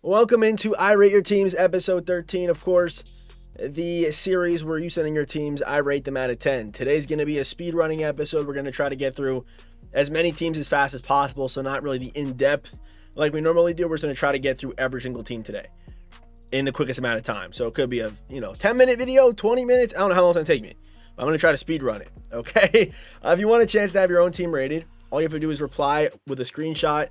Welcome into I Rate Your Teams, episode 13, of course, the series where you send in your teams, I rate them out of 10. Today's going to be a speed running episode. We're going to try to get through as many teams as fast as possible, so not really the in-depth like we normally do. We're just going to try to get through every single team today in the quickest amount of time. So it could be a 10-minute video, 20 minutes. I don't know how long it's going to take me. I'm going to try to speed run it, okay? If you want a chance to have your own team rated, all you have to do is reply with a screenshot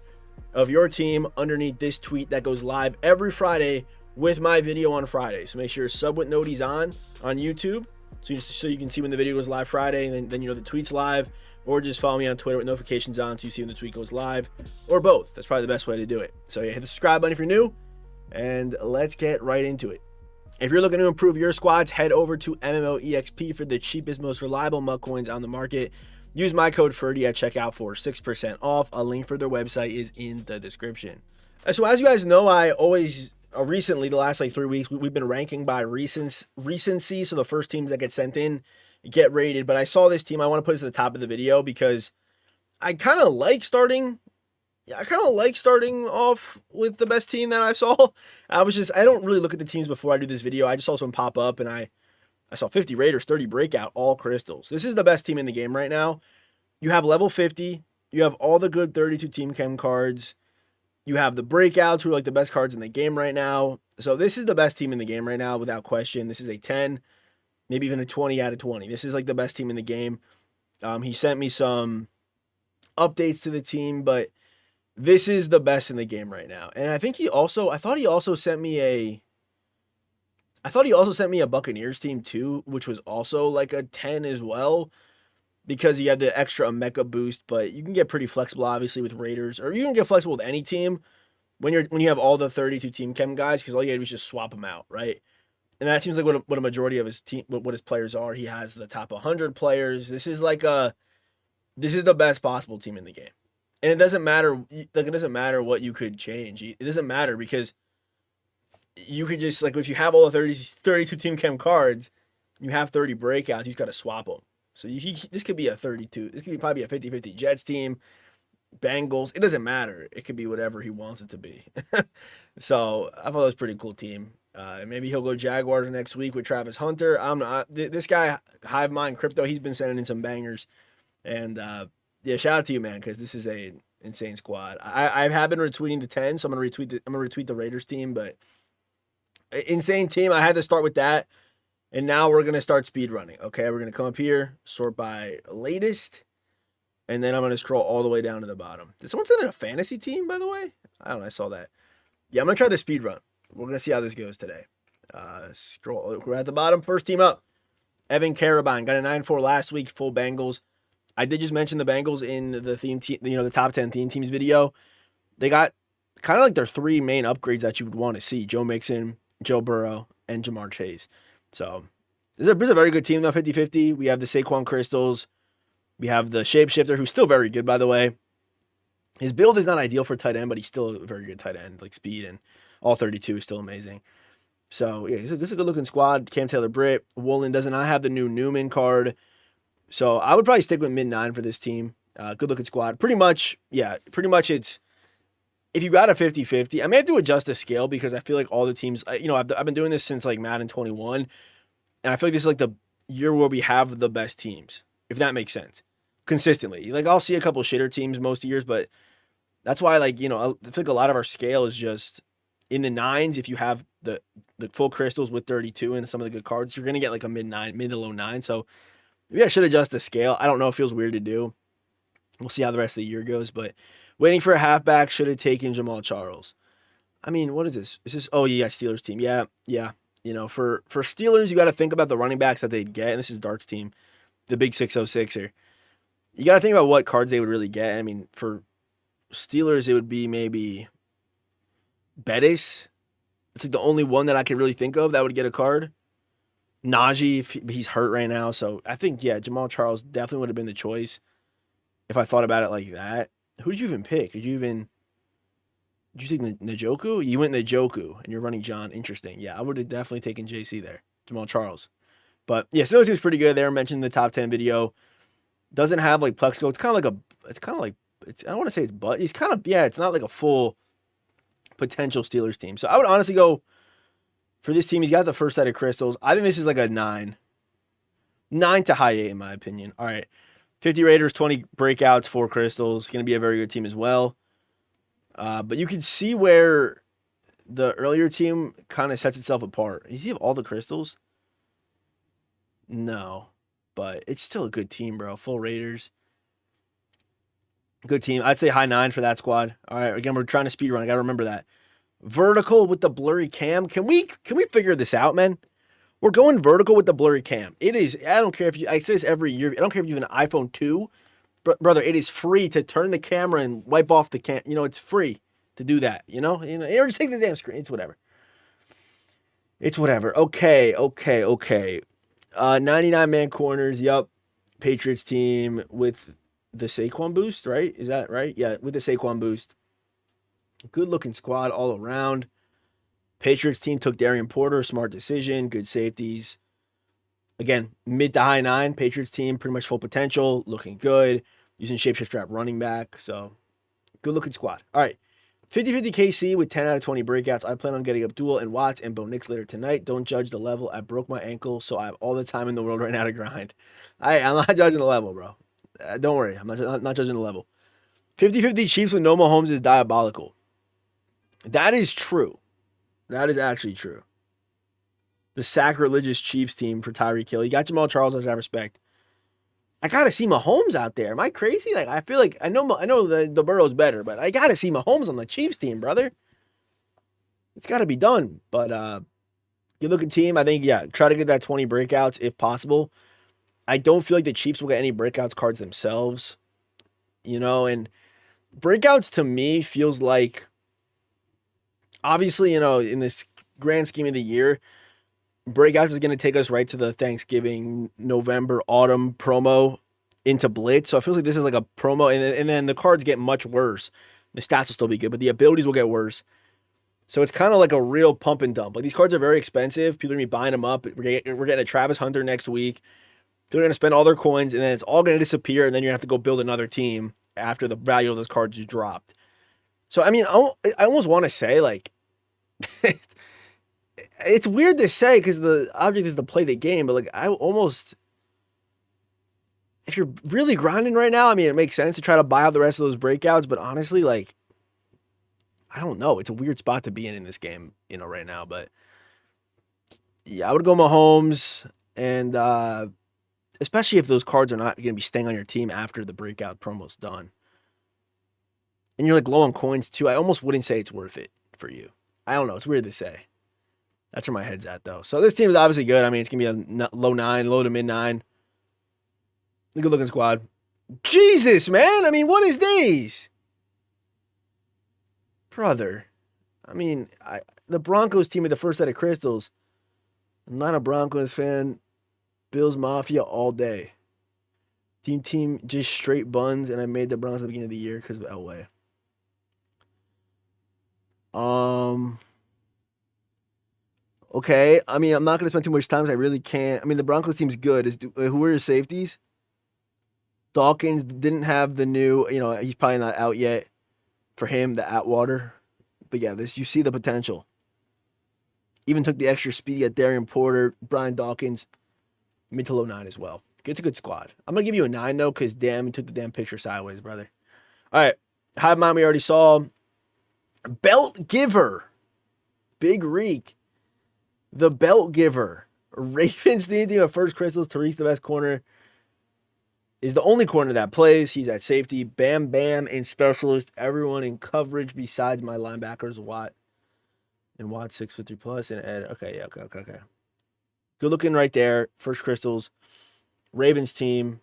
of your team underneath this tweet that goes live every Friday with my video on Friday. So make sure sub with Noties on YouTube so you can see when the video goes live Friday, and then the tweet's live, or just follow me on Twitter with notifications on so you see when the tweet goes live, or both. That's probably the best way to do it. So yeah, hit the subscribe button if you're new, and let's get right into it. If you're looking to improve your squads, head over to MMOEXP for the cheapest, most reliable MUT coins on the market. Use my code FERDY at checkout for 6% off. A link for their website is in the description. So as you guys know, I always, recently, the last 3 weeks, we've been ranking by recency. So the first teams that get sent in get rated. But I saw this team. I want to put this at the top of the video because I kind of like starting off with the best team that I saw. I don't really look at the teams before I do this video. I just saw some pop up and I saw 50 Raiders, 30 Breakout, all crystals. This is the best team in the game right now. You have level 50. You have all the good 32 team chem cards. You have the Breakouts, who are like the best cards in the game right now. So this is the best team in the game right now, without question. This is a 10, maybe even a 20 out of 20. This is like the best team in the game. He sent me some updates to the team, but this is the best in the game right now. And I thought he also sent me a Buccaneers team too, which was also like a 10 as well, because you have the extra mecha boost. But you can get pretty flexible, obviously, with Raiders, or you can get flexible with any team when you have all the 32 team chem guys, because all you gotta do is just swap them out, right? And that seems like what a majority of his team, what his players are. He has the top 100 players. This is the best possible team in the game, and it doesn't matter what you could change. It doesn't matter because you could just, if you have all the 32 team chem cards, you have 30 breakouts, you just got to swap them. So this could be a 32. This could be probably a 50-50 Jets team, Bengals. It doesn't matter. It could be whatever he wants it to be. So I thought it was a pretty cool team. Maybe he'll go Jaguars next week with Travis Hunter. I'm not. This guy, Hive Mind Crypto, he's been sending in some bangers. And yeah, shout out to you, man, because this is a insane squad. I have been retweeting the 10, so I'm gonna retweet the Raiders team, but insane team. I had to start with that, and now we're gonna start speed running. Okay, we're gonna come up here, sort by latest, and then I'm gonna scroll all the way down to the bottom. Did someone send in a fantasy team, by the way? I don't know. I saw that. Yeah, I'm gonna try the speed run. We're gonna see how this goes today. Scroll. We're at the bottom. First team up. Evan Carabine got a 9-4 last week. Full Bengals. I did just mention the Bengals in the theme team, the top 10 theme teams video. They got kind of like their 3 main upgrades that you would want to see: Joe Mixon, Joe Burrow, and Jamar Chase. So this is a very good team, though, 50-50. We have the Saquon Crystals. We have the Shapeshifter, who's still very good, by the way. His build is not ideal for tight end, but he's still a very good tight end, like speed, and all 32 is still amazing. So yeah, this is a good-looking squad. Cam Taylor-Britt. Woolen does not have the new Newman card. So I would probably stick with mid-9 for this team. Good-looking squad. Pretty much it's, if you got a 50-50, I may have to adjust the scale because I feel like all the teams, I've been doing this since Madden 21, and I feel like this is the year where we have the best teams, if that makes sense, consistently. I'll see a couple shitter teams most years, but that's why, I feel like a lot of our scale is just in the 9s. If you have the full crystals with 32 and some of the good cards, you're going to get a mid to low 9. So maybe I should adjust the scale. I don't know. It feels weird to do. We'll see how the rest of the year goes, but waiting for a halfback, should have taken Jamal Charles. I mean, what is this? Is this? Oh, yeah, Steelers team. Yeah. For Steelers, you got to think about the running backs that they'd get. And this is Dark's team, the big 606er. You got to think about what cards they would really get. I mean, for Steelers, it would be maybe Bettis. It's the only one that I could really think of that would get a card. Najee, if he's hurt right now. So I think, yeah, Jamal Charles definitely would have been the choice if I thought about it like that. Who did you even pick? Did you take Njoku? You went Njoku, and you're running John. Interesting. Yeah, I would have definitely taken JC there. Jamal Charles. But, yeah, Steelers seems pretty good. They were mentioned in the top 10 video. Doesn't have, Plexico. It's kind of like I don't want to say it's, but he's kind of, yeah, it's not like a full potential Steelers team. So I would honestly go for this team. He's got the first set of crystals. I think this is like a 9. 9 to high 8 in my opinion. All right. 50 Raiders, 20 breakouts, 4 crystals. Going to be a very good team as well. But you can see where the earlier team kind of sets itself apart. You see all the crystals? No. But it's still a good team, bro. Full Raiders. Good team. I'd say high 9 for that squad. All right. Again, we're trying to speed run. I got to remember that. Vertical with the blurry cam. Can we figure this out, man? We're going vertical with the blurry cam. It is, I don't care if you, I say this every year, I don't care if you have an iPhone 2, brother, it is free to turn the camera and wipe off the cam. You know, it's free to do that, you know, or just take the damn screen. It's whatever. Okay. 99-man corners. Yup. Patriots team with the Saquon boost, right? Is that right? Yeah, with the Saquon boost. Good looking squad all around. Patriots team took Darian Porter, smart decision, good safeties. Again, mid to high 9. Patriots team, pretty much full potential, looking good. Using shapeshifter at running back, so good looking squad. All right, 50-50 KC with 10 out of 20 breakouts. I plan on getting Abdul and Watts and Bo Nix later tonight. Don't judge the level. I broke my ankle, so I have all the time in the world right now to grind. I'm not judging the level, bro. Don't worry, I'm not judging the level. 50-50 Chiefs with no Mahomes is diabolical. That is true. That is actually true. The sacrilegious Chiefs team for Tyreek Hill. You got Jamal Charles, I respect. I gotta see Mahomes out there. Am I crazy? Like I feel like I know the Burrow's better, but I gotta see Mahomes on the Chiefs team, brother. It's gotta be done. But good looking team. I think try to get that 20 breakouts if possible. I don't feel like the Chiefs will get any breakouts cards themselves. You know, and breakouts to me feels like, obviously, you know, in this grand scheme of the year, breakouts is going to take us right to the Thanksgiving, November, autumn promo into Blitz. So it feels like this is like a promo, and then the cards get much worse. The stats will still be good, but the abilities will get worse. So it's kind of like a real pump and dump. Like these cards are very expensive. People are going to be buying them up. We're getting a Travis Hunter next week. People are going to spend all their coins, and then it's all going to disappear, and then you're going to have to go build another team after the value of those cards is dropped. So, I mean, I almost want to say, like, it's weird to say because the object is to play the game, but, like, if you're really grinding right now, I mean, it makes sense to try to buy out the rest of those breakouts, but honestly, like, I don't know. It's a weird spot to be in this game, you know, right now, but yeah, I would go Mahomes, and especially if those cards are not going to be staying on your team after the breakout promo's done. And you're like low on coins too. I almost wouldn't say it's worth it for you. I don't know. It's weird to say. That's where my head's at though. So this team is obviously good. I mean, it's going to be a low 9, low to mid 9. Good looking squad. Jesus, man. I mean, what is these? Brother. I mean, the Broncos team with the first set of crystals. I'm not a Broncos fan. Bills Mafia all day. Team just straight buns, and I made the Broncos at the beginning of the year because of Elway. Okay. I mean, I'm not going to spend too much time because I really can't. I mean, the Broncos team's good. Who are his safeties? Dawkins didn't have the new, you know, he's probably not out yet for him, the Atwater. But yeah, you see the potential. Even took the extra speed at Darian Porter, Brian Dawkins, mid to low 9 as well. It's a good squad. I'm going to give you a 9, though, because damn, you took the damn picture sideways, brother. All right. Hive Mind we already saw. Belt Giver. Big Reek. The Belt Giver. Ravens needing a first crystals. Tariq's the best corner. Is the only corner that plays. He's at safety. Bam Bam and specialist. Everyone in coverage besides my linebackers, Watt. And Watt 6'3" plus. And Ed. Okay, yeah, okay. Good looking right there. First crystals. Ravens team.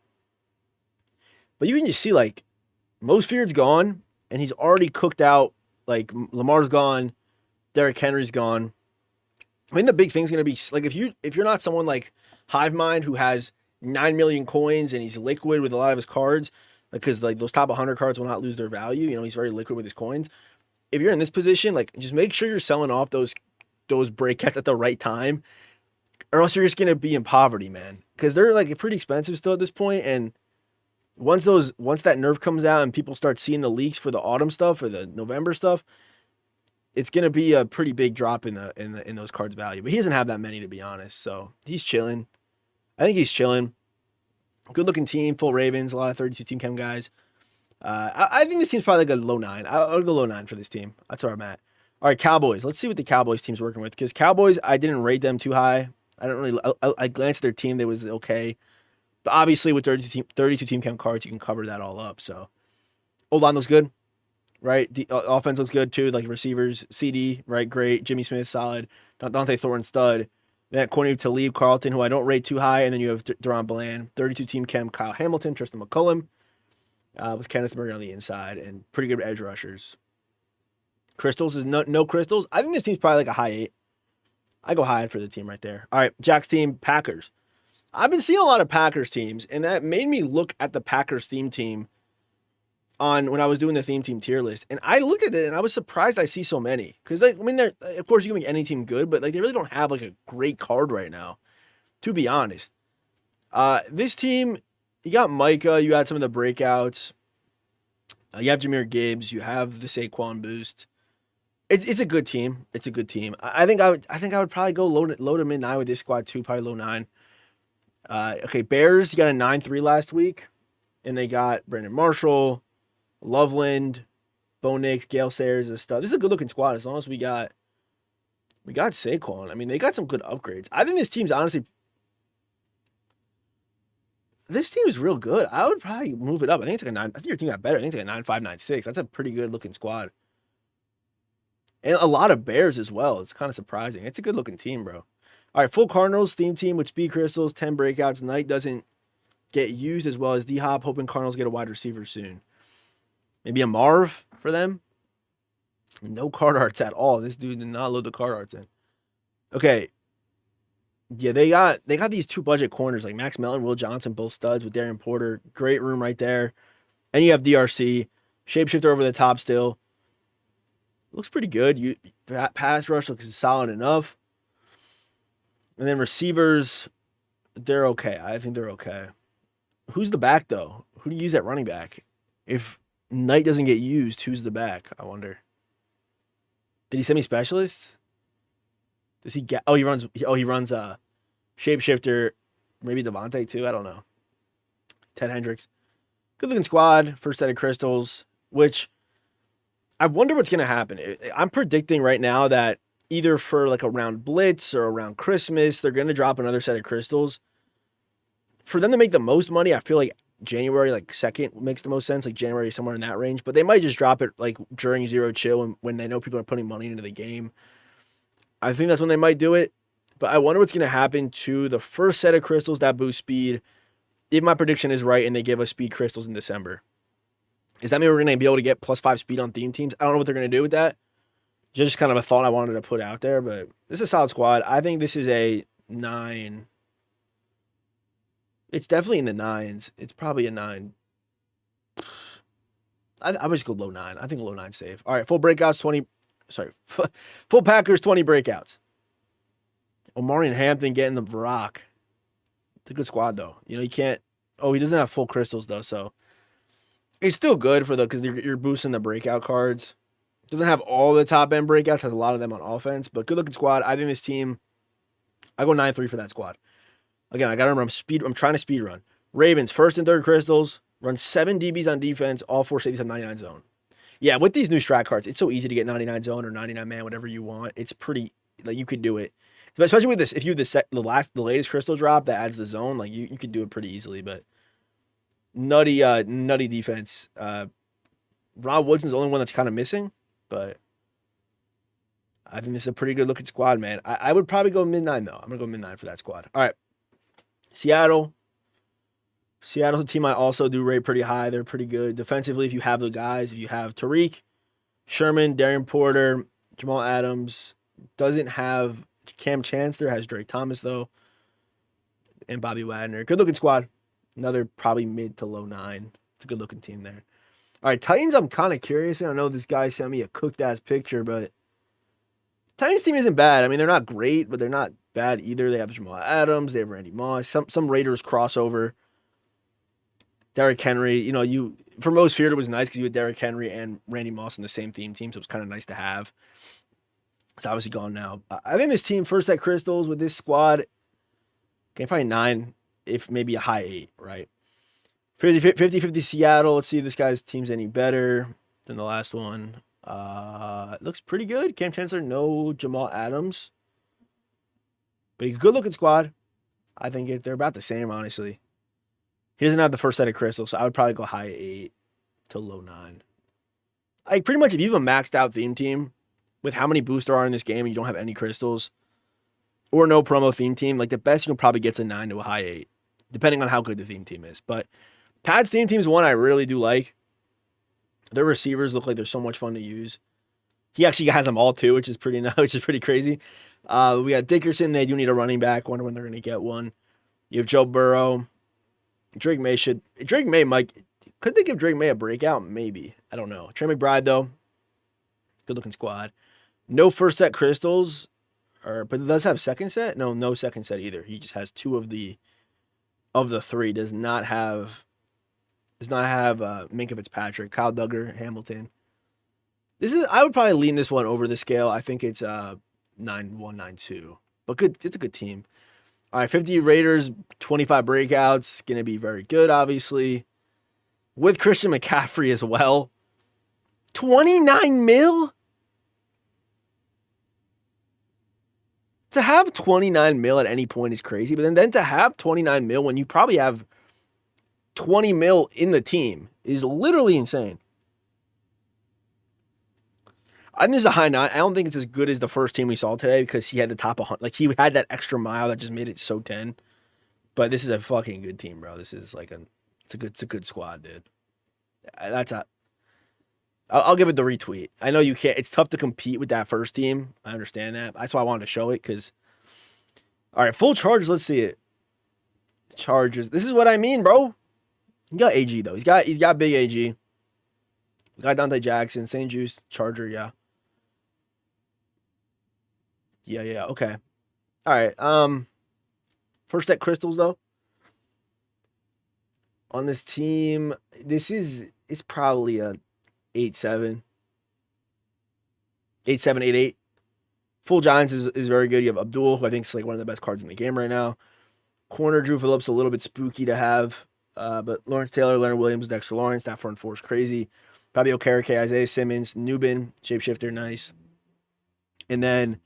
But you can just see, like, Most Feared's gone, and he's already cooked out. Like, Lamar's gone. Derrick Henry's gone. I mean, the big thing's going to be, like, if you're not someone like Hive Mind who has 9 million coins and he's liquid with a lot of his cards, because, like, those top 100 cards will not lose their value. You know, he's very liquid with his coins. If you're in this position, like, just make sure you're selling off those breakouts at the right time, or else you're just going to be in poverty, man. Because they're, like, pretty expensive still at this point, and once that nerf comes out and people start seeing the leaks for the autumn stuff or the November stuff, it's gonna be a pretty big drop in those cards' value. But he doesn't have that many, to be honest. So he's chilling. I think he's chilling. Good looking team, full Ravens, a lot of 32 team chem guys. I think this team's probably like a low 9. I would go low 9 for this team. That's where I'm at. All right, Cowboys. Let's see what the Cowboys team's working with, because Cowboys, I didn't rate them too high. I don't really. I glanced at their team; they was okay. But obviously, with 32 team chem cards, you can cover that all up. So, O-line looks good, right? The offense looks good too. Like receivers, CD, right? Great. Jimmy Smith, solid. Dante Thornton, stud. Then at corner, Talib Carlton, who I don't rate too high, and then you have Deron Bland, 32 team chem, Kyle Hamilton, Tristan McCullum, with Kenneth Murray on the inside, and pretty good edge rushers. Crystals is no crystals. I think this team's probably like a high 8. I go high for the team right there. All right, Jack's team, Packers. I've been seeing a lot of Packers teams, and that made me look at the Packers theme team on when I was doing the theme team tier list, and I looked at it and I was surprised I see so many. Because like, I mean, they're, of course you can make any team good, but like they really don't have like a great card right now, to be honest. This team, you got Micah, you had some of the breakouts, you have Jahmyr Gibbs, you have the Saquon boost. It's a good team. It's a good team. I think I would probably go low to mid 9 with this squad too, probably low 9. Okay, Bears, you got a 9-3 last week, and they got Brandon Marshall, Loveland, Bo Nix, Gale Sayers, and stuff. This is a good looking squad as long as we got Saquon. I mean, they got some good upgrades. I think this team is real good. I would probably move it up. I think it's like a 9. I think your team got better. I think it's like a 9-5, 9-6. That's a pretty good looking squad. And a lot of Bears as well. It's kind of surprising. It's a good looking team, bro. All right, full Cardinals theme team with speed crystals, 10 breakouts. Knight doesn't get used as well as D-Hop. Hoping Cardinals get a wide receiver soon. Maybe a Marv for them. No card arts at all. This dude did not load the card arts in. Okay. Yeah, they got these 2 budget corners like Max Melton, Will Johnson, both studs with Darren Porter. Great room right there. And you have DRC. Shapeshifter over the top still. Looks pretty good. Pass rush looks solid enough. And then receivers, they're okay. I think they're okay. Who's the back, though? Who do you use at running back? If Knight doesn't get used, who's the back? I wonder. Did he send me specialists? Does he get... he runs Shapeshifter. Maybe Devontae, too. I don't know. Ted Hendricks. Good-looking squad. First set of crystals, which... I wonder what's going to happen. I'm predicting right now that either for like around Blitz or around Christmas, they're going to drop another set of crystals. For them to make the most money, I feel like January, like 2nd, makes the most sense. Like January, somewhere in that range. But they might just drop it like during Zero Chill when they know people are putting money into the game. I think that's when they might do it. But I wonder what's going to happen to the first set of crystals that boost speed. If my prediction is right and they give us speed crystals in December. Does that mean we're going to be able to get +5 speed on theme teams? I don't know what they're going to do with that. Just kind of a thought I wanted to put out there, but this is a solid squad. I think this is a 9. It's definitely in the 9s. It's probably a 9. I would just go low 9. I think a low 9 safe. All right, full breakouts, 20. Sorry, full Packers, 20 breakouts. Omarion Hampton getting the rock. It's a good squad, though. You know, you can't... Oh, he doesn't have full crystals, though, so... It's still good because you're boosting the breakout cards. Doesn't have all the top end breakouts, has a lot of them on offense, but good looking squad. I think this team, I go 9-3 for that squad. Again, I gotta remember I'm trying to speed run. Ravens, first and third crystals, run 7 DBs on defense, all 4 safeties have 99 zone. Yeah, with these new strat cards, it's so easy to get 99 zone or 99 man, whatever you want. It's pretty like you could do it. Especially with this, if you have the latest crystal drop that adds the zone, like you could do it pretty easily, but nutty defense. Rob Woodson's the only one that's kind of missing, but I think this is a pretty good looking squad, man. I would probably go mid-9 though. I'm gonna go mid-9 for that squad. All right, Seattle's a team I also do rate pretty high. They're pretty good defensively. If you have the guys, if you have Tariq, Sherman, Darren Porter, Jamal Adams, doesn't have Cam Chancellor, has Drake Thomas though, and Bobby Wagner. Good looking squad. Another probably mid to low 9. It's a good looking team there. All right, Titans, I'm kind of curious. I know this guy sent me a cooked ass picture, but Titans team isn't bad. I mean, they're not great, but they're not bad either. They have Jamal Adams, they have Randy Moss, some Raiders crossover. Derrick Henry, you know, for most feared it was nice because you had Derrick Henry and Randy Moss in the same theme team, so it was kind of nice to have. It's obviously gone now. I think this team, first at Crystals with this squad, okay, probably 9, if maybe a high 8, right? 50-50 Seattle. Let's see if this guy's team's any better than the last one. It looks pretty good. Cam Chancellor, no Jamal Adams. But a good looking squad. I think they're about the same, honestly. He doesn't have the first set of crystals, so I would probably go high 8 to low 9. Like, pretty much if you have a maxed out theme team with how many boosts there are in this game and you don't have any crystals or no promo theme team, like the best you can probably get to 9 to a high 8, depending on how good the theme team is. But Pat's theme team is one I really do like. Their receivers look like they're so much fun to use. He actually has them all too, which is pretty crazy. We got Dickerson. They do need a running back. Wonder when they're going to get one. You have Joe Burrow. Drake May might. Could they give Drake May a breakout? Maybe. I don't know. Trey McBride, though. Good looking squad. No first set crystals. But it does have second set? No second set either. He just has 2 of the 3. Does not have Minka Fitzpatrick, Kyle Duggar, Hamilton. I would probably lean this one over the scale. I think it's 9-1, 9-2. But good, it's a good team. All right, 50 Raiders, 25 breakouts. Going to be very good, obviously. With Christian McCaffrey as well. 29 mil? To have 29 mil at any point is crazy. But then to have 29 mil when you probably have 20 mil in the team is literally insane. I think this is a high 9. I don't think it's as good as the first team we saw today because he had the top 100. Like, he had that extra mile that just made it so 10. But this is a fucking good team, bro. This is like it's a good squad, dude. I'll give it the retweet. I know you can't. It's tough to compete with that first team. I understand that. That's why I wanted to show it because. All right, full charges. Let's see it. Chargers. This is what I mean, bro. He got AG though. He's got big AG. We got Dante Jackson, St. Juice, Charger. Yeah. Yeah. Okay. All right. First at crystals though. On this team, it's probably a 8-7. 8-7, 8-8. Full Giants is very good. You have Abdul, who I think is like one of the best cards in the game right now. Corner Drew Phillips, a little bit spooky to have. But Lawrence Taylor, Leonard Williams, Dexter Lawrence, that front four is crazy. Fabio Carrique, Isaiah Simmons, Nubin, Shapeshifter, nice. And then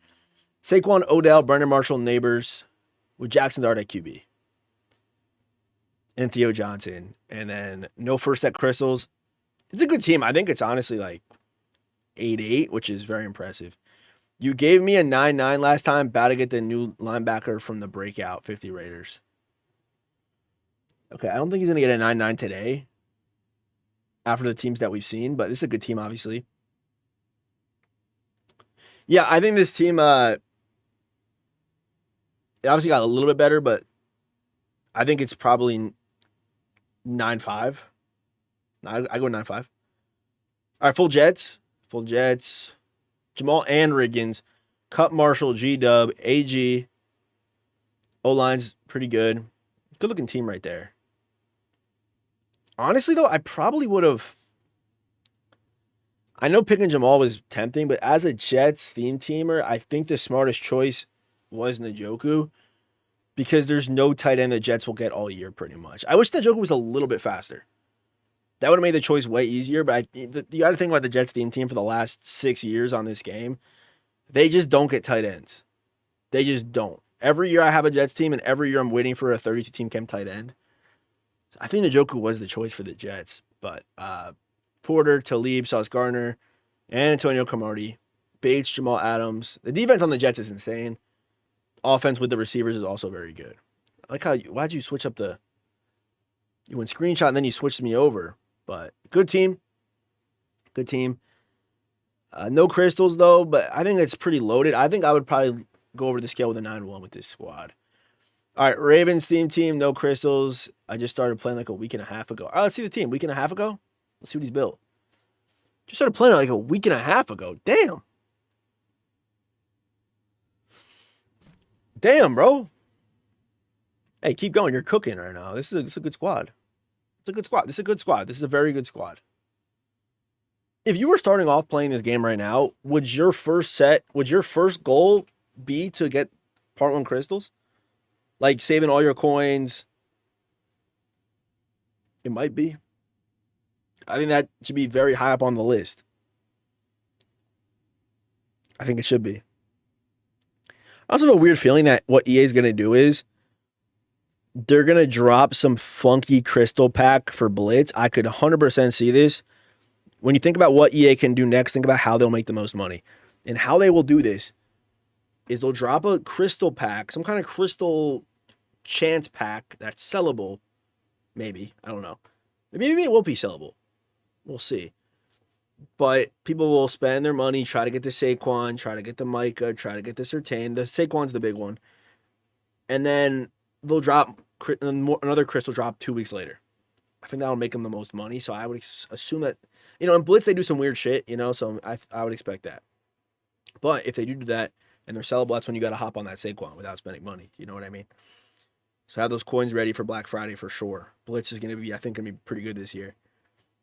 Saquon, Odell, Brandon Marshall, Neighbors with Jackson Dart at QB. And Theo Johnson. And then no first at Crystals. It's a good team. I think it's honestly like 8-8, which is very impressive. You gave me a 9-9 last time. About to get the new linebacker from the breakout 50 Raiders. Okay, I don't think he's going to get a 9-9 today after the teams that we've seen, but this is a good team, obviously. Yeah, I think this team, it obviously got a little bit better, but I think it's probably 9-5. I go 9-5. All right, full Jets. Jamal and Riggins. Cut Marshall, G-Dub, AG. O-line's pretty good. Good looking team right there. Honestly, though, I probably would have. I know picking Jamal was tempting, but as a Jets theme teamer, I think the smartest choice was Njoku because there's no tight end the Jets will get all year, pretty much. I wish Njoku was a little bit faster. That would have made the choice way easier, but you got to think about the Jets theme team for the last 6 years on this game. They just don't get tight ends. They just don't. Every year I have a Jets team, and every year I'm waiting for a 32-team chem tight end. I think Njoku was the choice for the Jets, but Porter, Talib, Sauce Gardner, and Antonio Cromartie, Bates, Jamal Adams. The defense on the Jets is insane. Offense with the receivers is also very good. I like why'd you switch up you went screenshot and then you switched me over, but good team. No crystals though, but I think it's pretty loaded. I think I would probably go over the scale with a 9-1 with this squad. All right, Ravens theme team, no crystals. I just started playing like a week and a half ago. All right, let's see the team. Week and a half ago? Let's see what he's built. Just started playing like a week and a half ago. Damn, bro. Hey, keep going. You're cooking right now. This is a good squad. This is a very good squad. If you were starting off playing this game right now, would your first goal be to get part one crystals? Like saving all your coins? It might be. I think that should be very high up on the list. I think it should be. I also have a weird feeling that what EA is going to do is they're going to drop some funky crystal pack for Blitz. I could 100% see this. When you think about what EA can do next, think about how they'll make the most money. And how they will do this is they'll drop a crystal pack, some kind of crystal chance pack that's sellable. Maybe. I don't know. Maybe it won't be sellable. We'll see. But people will spend their money, try to get the Saquon, try to get the Micah, try to get the Surtain. The Saquon's the big one. And then they'll drop another crystal drop 2 weeks later. I think that'll make them the most money. So I would assume that, in Blitz, they do some weird shit, so I would expect that. But if they do that and they're sellable, that's when you got to hop on that Saquon without spending money. You know what I mean? So have those coins ready for Black Friday for sure. Blitz is going to be, I think, going to be pretty good this year.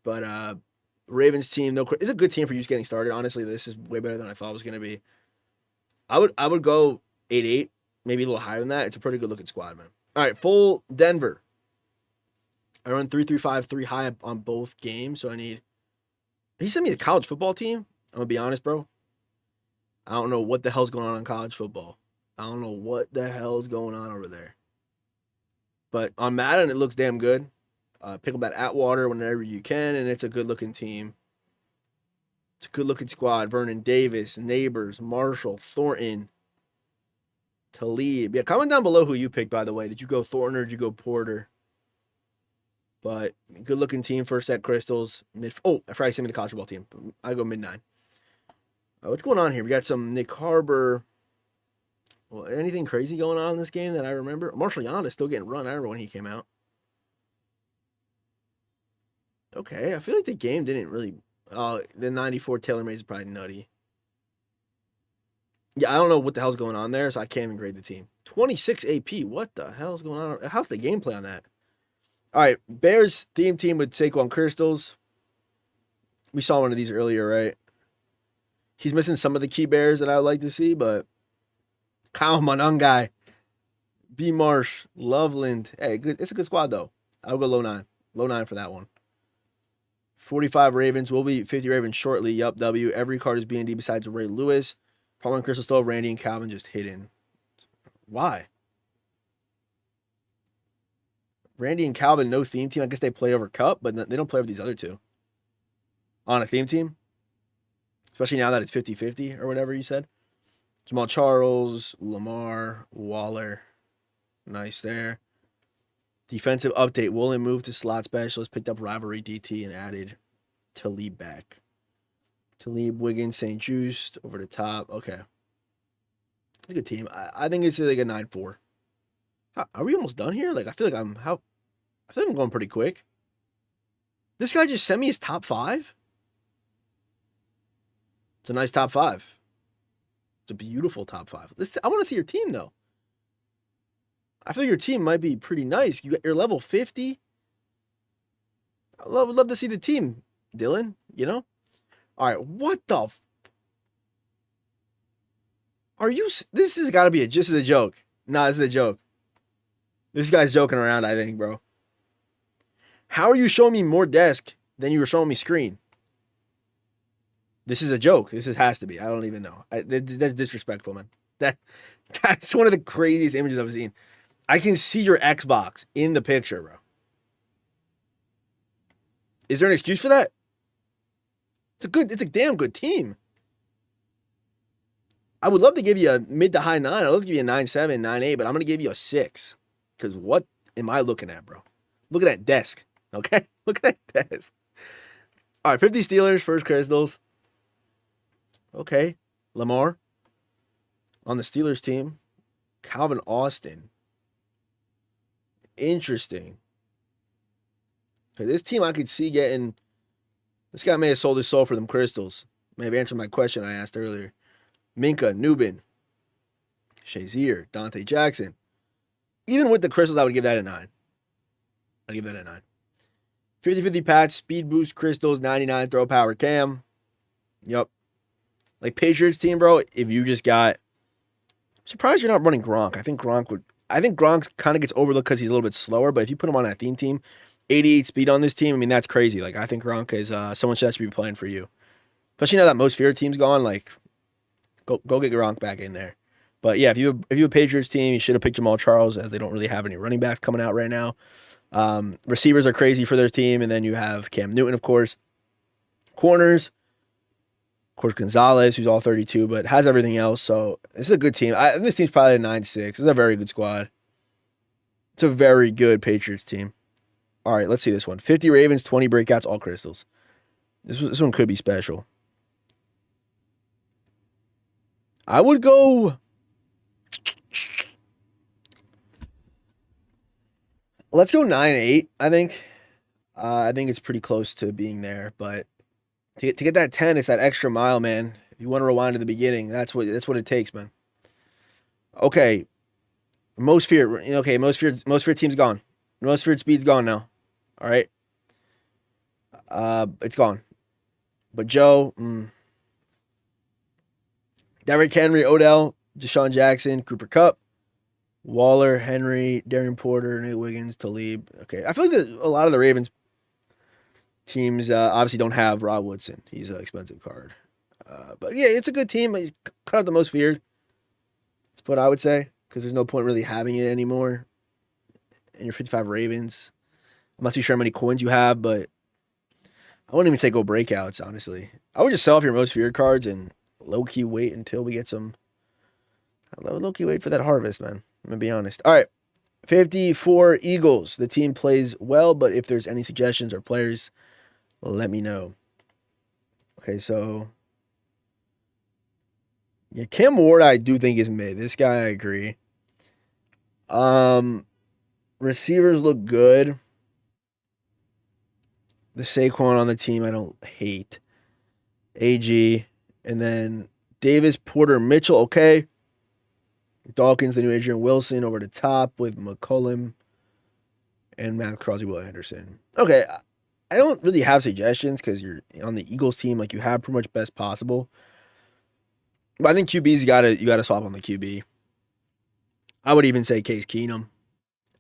But Ravens team, it's a good team for you just getting started. Honestly, this is way better than I thought it was going to be. I would go 8-8, maybe a little higher than that. It's a pretty good looking squad, man. All right, full Denver. I run 3-3-5, 3 high on both games, so he sent me a college football team. I'm going to be honest, bro. I don't know what the hell's going on in college football. I don't know what the hell's going on over there. But on Madden, it looks damn good. Pick up that Atwater whenever you can, and it's a good-looking team. It's a good-looking squad. Vernon Davis, Neighbors, Marshall, Thornton, Talib. Yeah, comment down below who you picked, by the way. Did you go Thornton or did you go Porter? But good-looking team, first set crystals. I forgot to send me the college football team. I go mid-9. What's going on here? We got some Nick Harbor. Well, anything crazy going on in this game that I remember? Marshall Yonda still getting run. I remember when he came out. Okay, I feel like the game didn't really... the 94 TaylorMade is probably nutty. Yeah, I don't know what the hell's going on there, so I can't even grade the team. 26 AP. What the hell's going on? How's the gameplay on that? All right, Bears theme team with Saquon Crystals. We saw one of these earlier, right? He's missing some of the key Bears that I would like to see, but Kyle Monungai, B. Marsh, Loveland. Hey, good. It's a good squad, though. I'll go low 9. Low 9 for that one. 45 Ravens. We'll be 50 Ravens shortly. Yup, W. Every card is B&D besides Ray Lewis. Palmer, Crystal Stove, Randy, and Calvin just hidden. Why? Randy and Calvin, no theme team. I guess they play over Cup, but they don't play over these other two. On a theme team? Especially now that it's 50-50 or whatever you said. Jamal Charles, Lamar, Waller. Nice there. Defensive update. Woolen moved to slot specialist, picked up rivalry DT, and added Talib back. Talib, Wiggins, St. Just over the top. Okay. It's a good team. I think it's like a 9-4. Are we almost done here? I feel like I'm going pretty quick. This guy just sent me his top 5. It's a nice top 5. It's a beautiful top 5. I want to see your team, though. I feel your team might be pretty nice. You're level 50. I would love to see the team, Dylan, All right, what the... Are you... This has got to be just a joke. Nah, this is a joke. This guy's joking around, I think, bro. How are you showing me more desk than you were showing me screen? This is a joke. This has to be. I don't even know. That's disrespectful, man. That's one of the craziest images I've seen. I can see your Xbox in the picture, bro. Is there an excuse for that? It's a damn good team. I would love to give you a mid to high 9. I'd love to give you a 9-7, 9-8, but I'm going to give you a 6. Because what am I looking at, bro? Look at that desk, okay? Look at that desk. All right, 50 Steelers, first crystals. Okay, Lamar on the Steelers team. Calvin Austin. Interesting. This team I could see getting... This guy may have sold his soul for them crystals. May have answered my question I asked earlier. Minka, Nubin, Shazier, Dante Jackson. Even with the crystals, I would give that a 9. I'd give that a 9. 50-50 Pats, speed boost crystals, 99 throw power cam. Yep. Like Patriots team, bro. If you just got, I'm surprised you're not running Gronk. I think Gronk would. I think Gronk kind of gets overlooked because he's a little bit slower. But if you put him on that theme team, 88 speed on this team, I mean that's crazy. Like I think Gronk is someone that should be playing for you, especially now that most feared team's gone. Like go get Gronk back in there. But yeah, if you have a Patriots team, you should have picked Jamal Charles as they don't really have any running backs coming out right now. Receivers are crazy for their team, and then you have Cam Newton, of course. Corners, of course, Gonzalez, who's all 32, but has everything else. So this is a good team. This team's probably a 9-6. This is a very good squad. It's a very good Patriots team. All right, let's see this one. 50 Ravens, 20 breakouts, all crystals. This one could be special. I would go. Let's go 9-8. I think it's pretty close to being there, but to get that 10, it's that extra mile, man. If you want to rewind to the beginning, that's what it takes, man. Okay, most feared. Okay, most feared team's gone. Most feared speed's gone now. All right, it's gone. But Joe, Derrick Henry, Odell, Deshaun Jackson, Cooper Kupp, Waller, Henry, Darren Porter, Nate Wiggins, Talib. Okay, I feel like a lot of the Ravens teams obviously don't have Rob Woodson. He's an expensive card. But yeah, it's a good team. Kind of the most feared. That's what I would say, because there's no point really having it anymore. And your 55 Ravens. I'm not too sure how many coins you have, but I wouldn't even say go breakouts, honestly. I would just sell off your most feared cards and low-key wait until we get some. Low-key wait for that harvest, man. I'm going to be honest. All right. 54 Eagles. The team plays well, but if there's any suggestions or players, let me know. Okay, so. Yeah, Cam Ward, I do think is mid. This guy, I agree. Receivers look good. The Saquon on the team, I don't hate. AG. And then Davis, Porter, Mitchell, okay. Dawkins, the new Adrian Wilson, over the top with McCollum and Matt Crosby, Will Anderson. Okay, I don't really have suggestions because you're on the Eagles team. Like, you have pretty much best possible. But I think QB's you gotta swap on the QB. I would even say Case Keenum.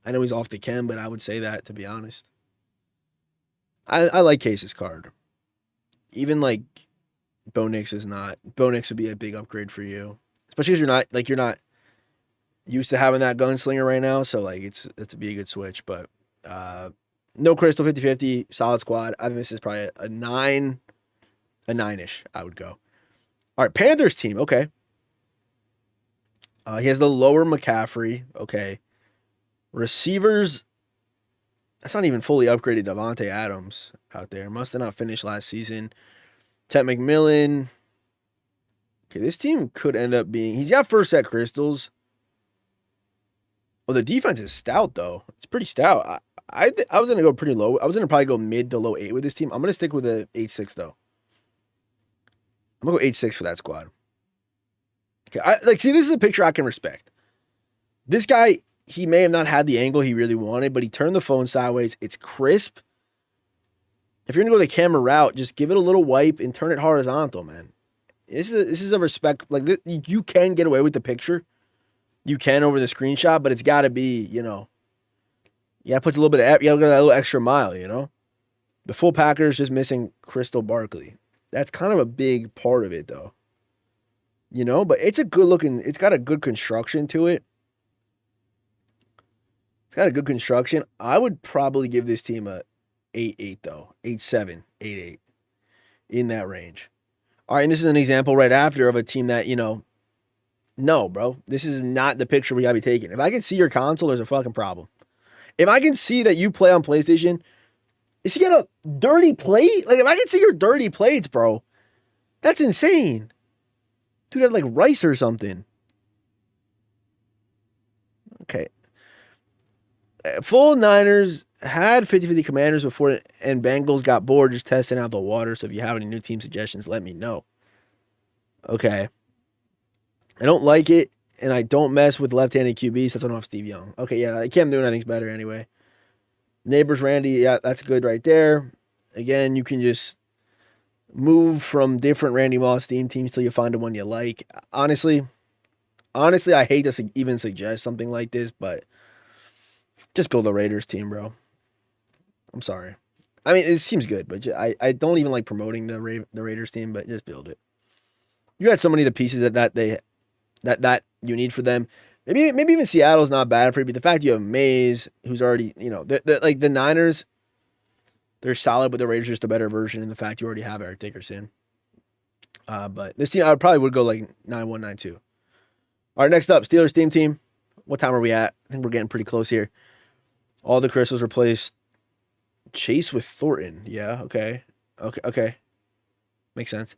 I know he's off the chem, but I would say that, to be honest. I like Case's card. Even like Bo Nix is not. Bo Nix would be a big upgrade for you. Especially because you're not used to having that gunslinger right now. So like it's to be a good switch. But no crystal 50-50, solid squad. I think this is probably a 9-ish, I would go. All right, Panthers team, okay. He has the lower McCaffrey, okay. Receivers, that's not even fully upgraded Devontae Adams out there. Must have not finished last season. Ted McMillan. Okay, this team could end up being, he's got first set crystals. Well, the defense is stout, though. It's pretty stout. I was going to go pretty low. I was going to probably go mid to low 8 with this team. I'm going to stick with a 8-6, though. I'm going to go 8-6 for that squad. Okay, see, this is a picture I can respect. This guy, he may have not had the angle he really wanted, but he turned the phone sideways. It's crisp. If you're going to go the camera route, just give it a little wipe and turn it horizontal, man. This is a respect. Like, you can get away with the picture. You can over the screenshot, but it's got to be, yeah, puts a little bit of, you got that little extra mile, The full Packers just missing Crystal Barkley. That's kind of a big part of it, though. But it's a good looking, it's got a good construction to it. It's got a good construction. I would probably give this team a 8-8, though. 8-7, 8-8. In that range. All right, and this is an example right after of a team that, no, bro. This is not the picture we got to be taking. If I can see your console, there's a fucking problem. If I can see that you play on PlayStation, is he got a dirty plate? Like, if I can see your dirty plates, bro, that's insane. Dude had like rice or something. Okay. Full Niners had 50-50 Commanders before, and Bengals got bored just testing out the water. So if you have any new team suggestions, let me know. Okay. I don't like it, and I don't mess with left-handed QBs, so I don't have Steve Young. Okay, yeah, Cam Newton I think's better anyway. Neighbors Randy, yeah, that's good right there. Again, you can just move from different Randy Moss theme teams till you find the one you like. Honestly, I hate to even suggest something like this, but just build a Raiders team, bro. I'm sorry. I mean, it seems good, but I don't even like promoting the Raiders team, but just build it. You got so many of the pieces that you need for them. Maybe even Seattle's not bad for you, but the fact you have Mays, who's already, like the Niners, they're solid, but the Raiders are just a better version. And the fact you already have Eric Dickerson. But this team, I probably would go like 9-1, 9-2. All right, next up, Steelers team. What time are we at? I think we're getting pretty close here. All the Crystals replaced Chase with Thornton. Yeah, okay. Makes sense.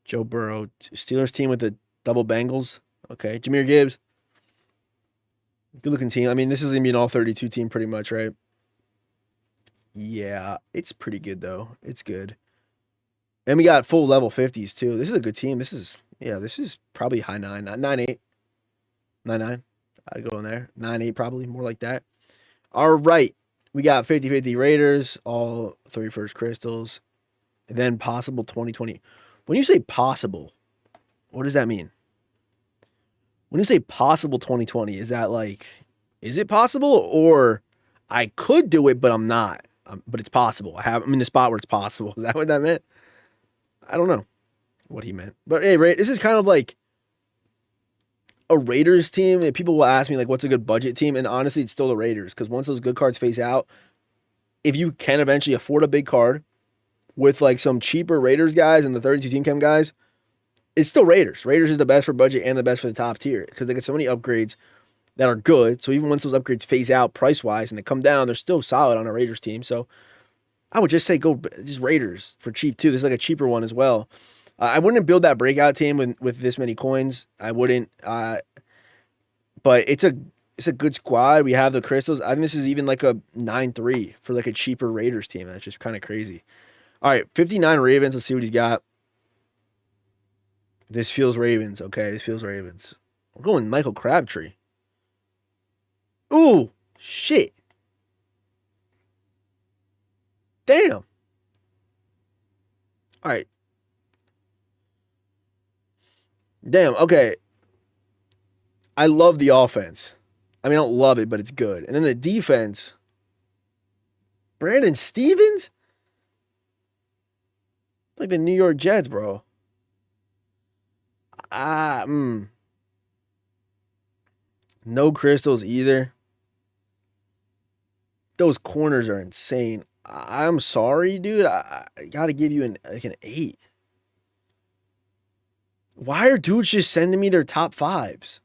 Joe Burrow. Steelers team with the double Bengals. Okay. Jahmyr Gibbs. Good looking team. I mean, this is going to be an all 32 team pretty much, right? Yeah, it's pretty good, though. It's good. And we got full level 50s, too. This is a good team. This is probably high 9, 9-8, 9-9. I'd go in there. 9-8, probably, more like that. All right. We got 50-50 Raiders, all 31st Crystals, and then possible 2020. When you say possible, what does that mean? When you say possible 2020, is that like, is it possible, or I could do it, but I'm not, but it's possible. I'm in the spot where it's possible. Is that what that meant? I don't know what he meant. But hey, this is kind of like a Raiders team. And people will ask me, like, what's a good budget team? And honestly, it's still the Raiders, because once those good cards phase out, if you can eventually afford a big card with like some cheaper Raiders guys and the 32 team chem guys, it's still Raiders. Raiders is the best for budget and the best for the top tier, because they get so many upgrades that are good. So even once those upgrades phase out price-wise and they come down, they're still solid on a Raiders team. So I would just say go just Raiders for cheap too. This is like a cheaper one as well. I wouldn't build that breakout team with this many coins. I wouldn't. But it's a good squad. We have the Crystals. I think this is even like a 9-3 for like a cheaper Raiders team. That's just kind of crazy. All right, 59 Ravens. Let's see what he's got. This feels Ravens. Okay, this feels Ravens. We're going Michael Crabtree. Ooh, shit. Damn. All right. Damn, okay. I love the offense. I mean, I don't love it, but it's good. And then the defense. Brandon Stevens? Like the New York Jets, bro. Ah, No Crystals either. Those corners are insane. I'm sorry, dude. I gotta give you an 8. Why are dudes just sending me their top 5s?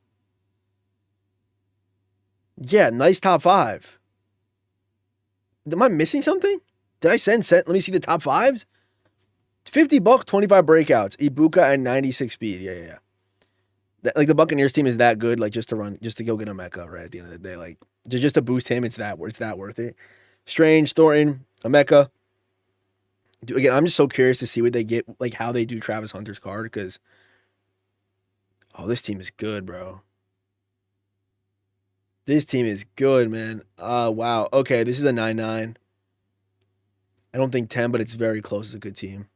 Yeah, nice top 5. Am I missing something? Did I send? Let me see the top 5s. $50, 25 breakouts. Ibuka and 96 speed. Yeah. Like the Buccaneers team is that good, like just to go get a Mecca, right? At the end of the day, like just to boost him, it's that worth it. Strange, Thornton, a Mecca. Dude, again, I'm just so curious to see what they get, like how they do Travis Hunter's card, because this team is good, bro. This team is good, man. Wow. Okay, this is a 9-9. I don't think 10, but it's very close. It's a good team.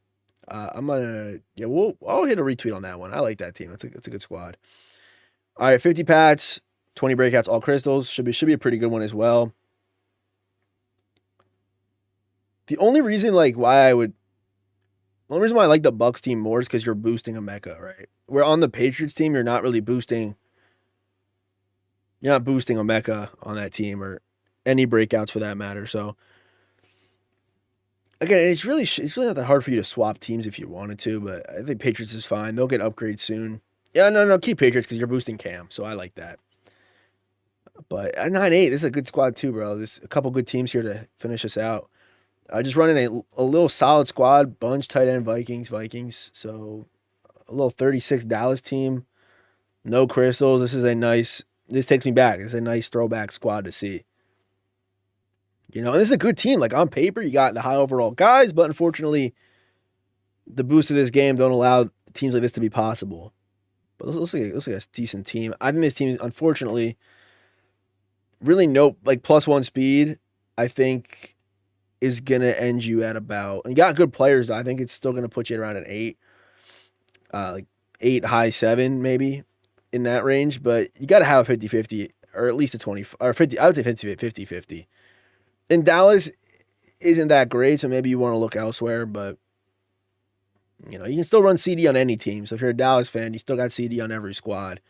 I'll hit a retweet on that one. I like that team. It's a good squad. All right, 50 Pats, 20 breakouts, all crystals. Should be a pretty good one as well. The only reason why I like the Bucks team more is because you're boosting a Mecca, right? Where on the Patriots team, you're not really boosting. You're not boosting a Mecca on that team or any breakouts for that matter. So again, it's really not that hard for you to swap teams if you wanted to, but I think Patriots is fine. They'll get upgrades soon. Yeah, no, keep Patriots because you're boosting Cam, so I like that. But at 9-8, this is a good squad too, bro. There's a couple good teams here to finish us out. Just running a little solid squad, bunch tight end Vikings. So a little 36 Dallas team. No crystals. This takes me back. This is a nice throwback squad to see. And this is a good team. Like on paper, you got the high overall guys, but unfortunately, the boosts of this game don't allow teams like this to be possible. But looks like a decent team. I think this team is unfortunately really +1 speed. I think is going to end you at about, and you got good players, though. I think it's still going to put you at around an 8, like 8, high 7, maybe in that range. But you got to have a 50-50 or at least a 20 or 50. I would say 50-50. And Dallas isn't that great, so maybe you want to look elsewhere. But, you can still run CD on any team. So if you're a Dallas fan, you still got CD on every squad.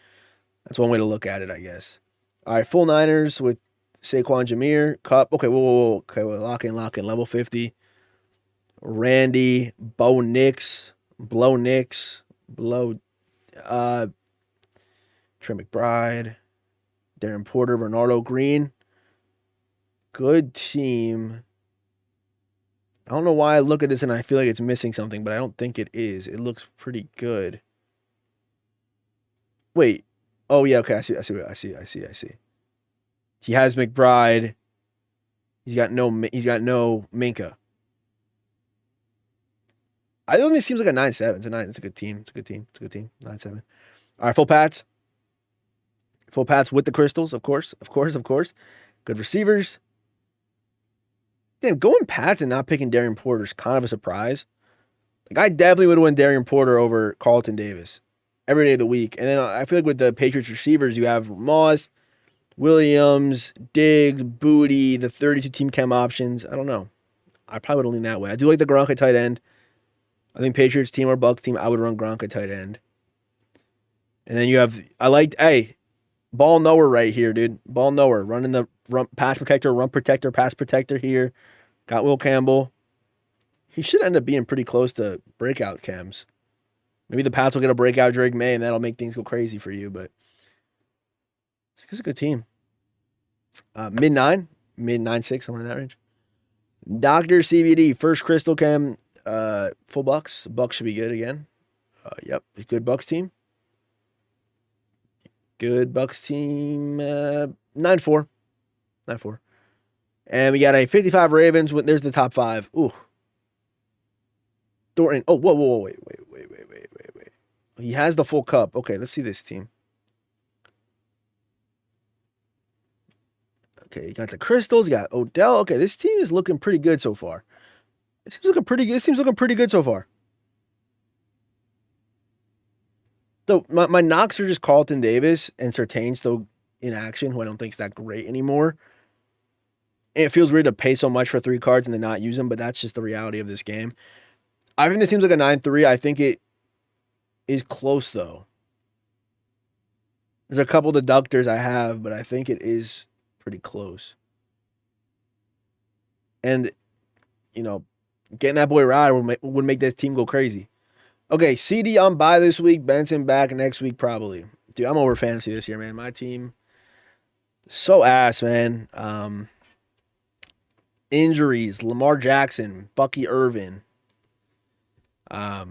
That's one way to look at it, I guess. All right, full Niners with Saquon, Jameer, Cup. Okay, whoa. Okay, well, lock in. Level 50. Randy, Bo Nix, Blow Nix, Blow, Trey McBride, Darren Porter, Bernardo Green. Good team. I don't know why I look at this and I feel like it's missing something, but I don't think it is. It looks pretty good. Wait. Oh yeah, okay. I see. He has McBride. He's got no Minka. I don't think it seems like a 9-7. It's a good team. 9-7. All right, full Pats. Full Pats with the Crystals, of course. Good receivers. Damn, going Pats and not picking Darren Porter is kind of a surprise. Like, I definitely would have won Darren Porter over Carlton Davis every day of the week. And then I feel like with the Patriots receivers, you have Moss, Williams, Diggs, Booty, the 32 team chem options. I don't know. I probably would have leaned that way. I do like the Gronk at tight end. I think Patriots team or Bucks team, I would run Gronk at tight end. And then you have, ball knower right here, dude. Ball knower. Running the pass protector, pass protector here. Got Will Campbell. He should end up being pretty close to breakout chems. Maybe the Pats will get a breakout Drake May, and that'll make things go crazy for you, but it's a good team. Mid 9-6, somewhere in that range. Dr. CBD, first Crystal Chem, full Bucks. Bucks should be good again. Yep, good Bucks team. Good Bucks team. 9-4. And we got a 55 Ravens. There's the top 5. Ooh. Thornton. Oh, whoa. Wait. He has the full cup. Okay, let's see this team. Okay, you got the Crystals. You got Odell. Okay, this team is looking pretty good so far. This team's looking pretty good so far. So my knocks are just Carlton Davis and Surtain still in action, who I don't think is that great anymore. And it feels weird to pay so much for 3 cards and then not use them, but that's just the reality of this game. I think this team's like a 9-3. I think it is close, though. There's a couple deductors I have, but I think it is pretty close. And, getting that boy Ryder would make this team go crazy. Okay, CD on bye this week. Benson back next week, probably. Dude, I'm over fantasy this year, man. My team, so ass, man. Injuries, Lamar Jackson, Bucky Irvin. Yeah,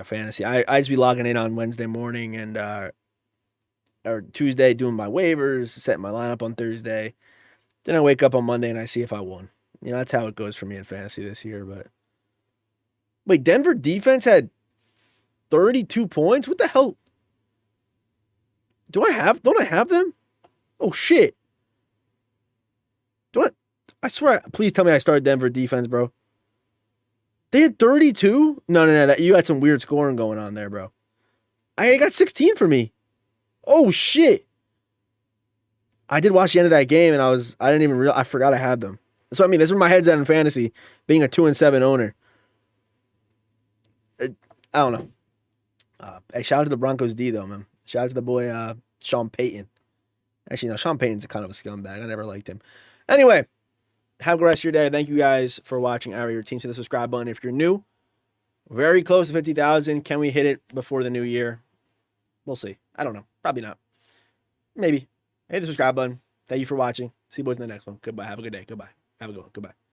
fantasy. I just be logging in on Wednesday morning and or Tuesday doing my waivers, setting my lineup on Thursday. Then I wake up on Monday and I see if I won. That's how it goes for me in fantasy this year. But wait, Denver defense had 32 points? What the hell? Don't I have them? Oh shit. I swear, please tell me I started Denver defense, bro. They had 32? No. You had some weird scoring going on there, bro. I got 16 for me. Oh shit. I did watch the end of that game and I forgot I had them. So I mean, this is where my head's at in fantasy, being a 2-7 owner. I don't know. Hey, shout out to the Broncos D though, man. Shout out to the boy Sean Payton. Actually, no, Sean Payton's kind of a scumbag. I never liked him. Anyway, have a good rest of your day. Thank you guys for watching your team. Hit the subscribe button if you're new. Very close to 50,000. Can we hit it before the new year? We'll see. I don't know. Probably not. Maybe. Hit the subscribe button. Thank you for watching. See you boys in the next one. Goodbye. Have a good day. Goodbye. Have a good one. Goodbye.